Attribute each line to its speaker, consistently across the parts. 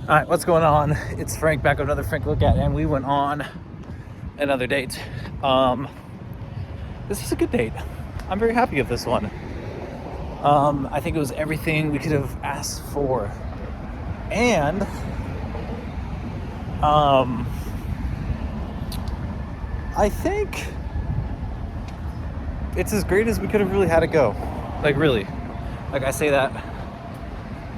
Speaker 1: All right, what's going on? It's Frank back with another Frank Look At, and we went on another date. This was a good date. I'm very happy with this one. I think it was everything we could have asked for, and I think it's as great as we could have really had it go. Like really, like I say that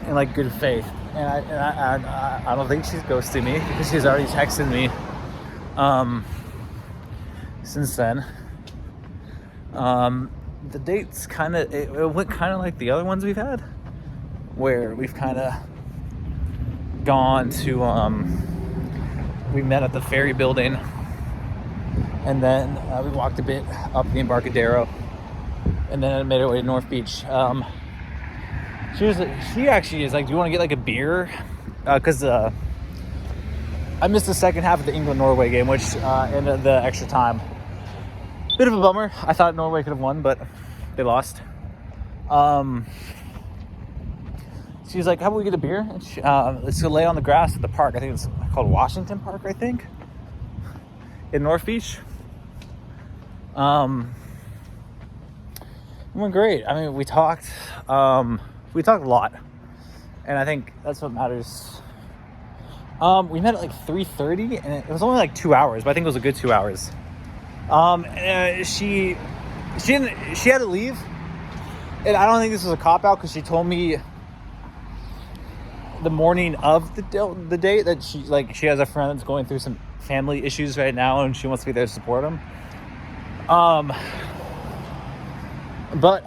Speaker 1: in like good faith. And I don't think she's ghosted me because she's already texted me since then. The date's kind of, it went kind of like the other ones we've had, where we've kind of gone to, we met at the ferry building, and then we walked a bit up the Embarcadero, and then made our way to North Beach. She actually is like, do you want to get like a beer? Because I missed the second half of the England-Norway game, which ended the extra time. Bit of a bummer. I thought Norway could have won, but they lost. She's like, how about we get a beer? And let's go lay on the grass at the park. I think it's called Washington Park, I think, in North Beach. It went great. I mean, we talked a lot, and I think that's what matters. We met at like 3:30, and it was only like 2 hours, but I think it was a good 2 hours. She had to leave, and I don't think this was a cop-out, because she told me the morning of the date that she has a friend that's going through some family issues right now, and she wants to be there to support him. But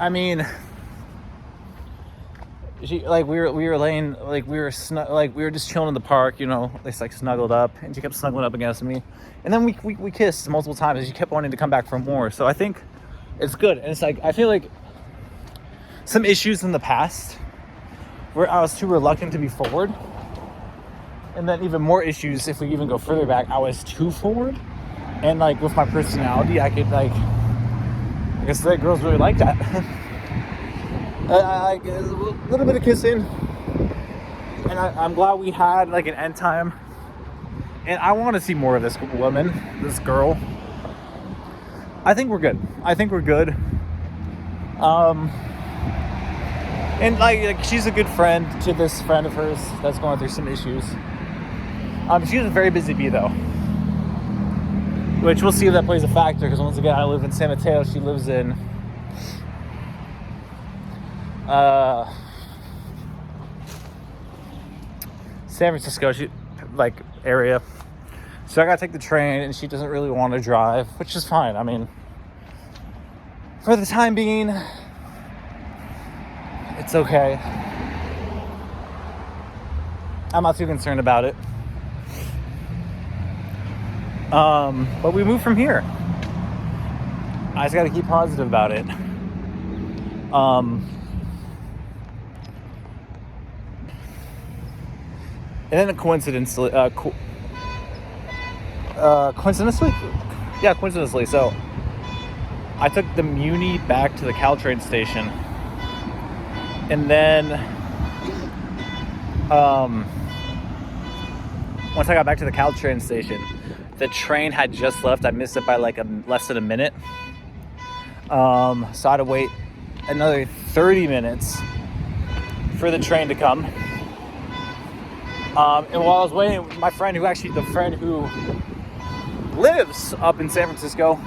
Speaker 1: I mean, she we were laying, we were just chilling in the park, just like snuggled up, and she kept snuggling up against me, and then we kissed multiple times, and she kept wanting to come back for more. So I think it's good, and it's like, I feel like some issues in the past where I was too reluctant to be forward, and then even more issues if we even go further back, I was too forward, and like with my personality, I could I guess that girls really like that. A little bit of kissing, and I'm glad we had like an end time, and I want to see more of this girl. I think we're good. And like she's a good friend to this friend of hers that's going through some issues. She's a very busy bee though, which we'll see if that plays a factor, because once again, I live in San Mateo, she lives in San Francisco, area. So I gotta take the train, and she doesn't really want to drive, which is fine. I mean, for the time being, it's okay. I'm not too concerned about it. But we move from here. I just gotta keep positive about it. And then coincidentally, so I took the Muni back to the Caltrain station, and then once I got back to the Caltrain station, the train had just left. I missed it by less than a minute, so I had to wait another 30 minutes for the train to come. And while I was waiting, my friend who lives up in San Francisco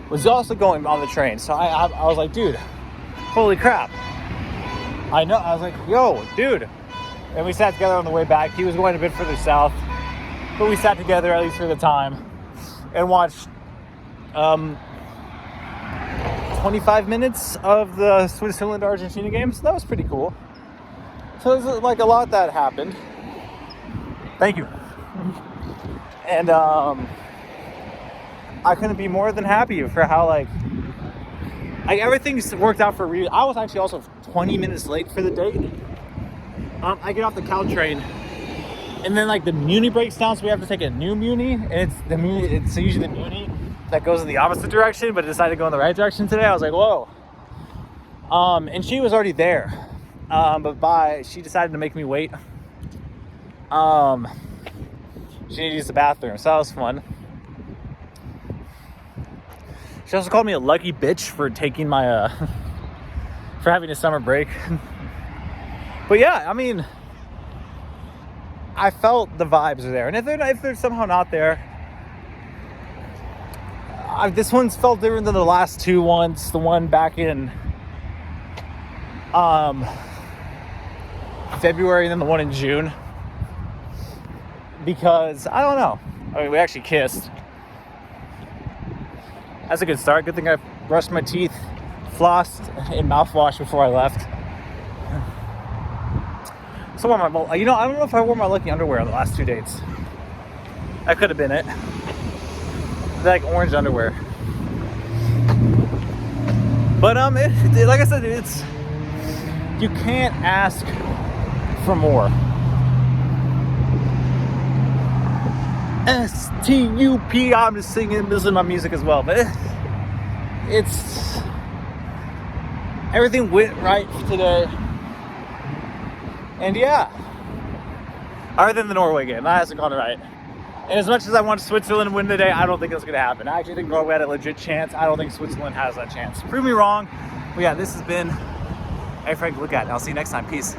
Speaker 1: was also going on the train. So I was like, dude, holy crap. I know. I was like, yo, dude. And we sat together on the way back. He was going a bit further south, but we sat together at least for the time and watched 25 minutes of the Switzerland-Argentina game. So that was pretty cool. So there's like a lot that happened. Thank you. And I couldn't be more than happy for how everything's worked out for real. I was actually also 20 minutes late for the date. I get off the Caltrain, and then the Muni breaks down, so we have to take a new Muni, and it's usually the Muni that goes in the opposite direction, but it decided to go in the right direction today. I was like, whoa. And she was already there, but she decided to make me wait. She needed to use the bathroom, so that was fun. She also called me a lucky bitch for taking my for having a summer break. But yeah, I mean, I felt the vibes are there, and if they're somehow not there, this one's felt different than the last two ones. The one back in February, and then the one in June, because I don't know. I mean, we actually kissed. That's a good start. Good thing I brushed my teeth, flossed, and mouthwash before I left. So I don't know if I wore my lucky underwear on the last 2 dates. That could have been it. They're like orange underwear. But like I said, you can't ask for more. STUP. I'm just singing, listening to my music as well, but it's everything went right today, and yeah, other than the Norway game, that hasn't gone right. And as much as I want Switzerland to win today, I don't think it's going to happen. I actually think Norway had a legit chance. I don't think Switzerland has that chance. Prove me wrong. But yeah, this has been AFrankLookAt. I'll see you next time. Peace.